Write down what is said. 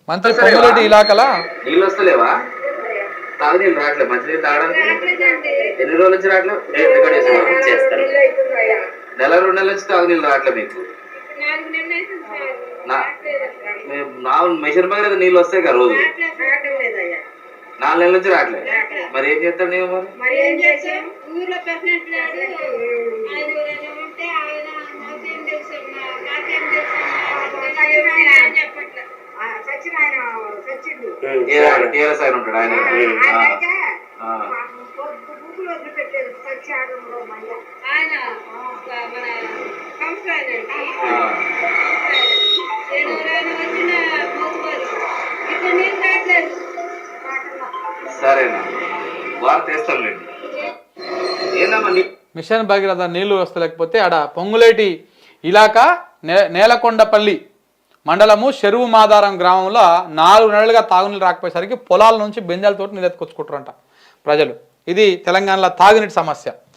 మంత్రి పొంగులేటి ఇలాకలా నీళ్ళు వస్తలేవా? తాగునీళ్ళు రావట్లేదు, మంచినీళ్ళు తాగడానికి ఎన్ని రోజుల నుంచి రావట్లేదు? రికార్డ్ చేస్తారు. నెల 2 నెలల నుంచి తాగునీళ్ళు రావట్లేదు మీకు. మిషన్ భగీరథ నీళ్ళు వస్తాయి కదా రోజు, 4 నెలల నుంచి రావట్లేదు. మరి ఏం చేస్తాడు నేను? మరి టీఆర్ఎస్ ఆయన ఉంటాడు, ఆయన సరేనా, వారు తెస్తాంలేండి. ఏందమ్మా మిషన్ భగీరథ నీళ్లు వస్తలేకపోతే ఆడ పొంగులేటి ఇలాకా నేలకొండపల్లి మండలము చెరువు మాదారం గ్రామంలో 4 నెలలుగా తాగునీళ్ళు రాకపోయేసరికి పొలాల నుంచి బెంజాలతోటి నీళ్ళు ఎత్తుకొచ్చుకుంటారంట ప్రజలు. ఇది తెలంగాణలో తాగునీటి సమస్య.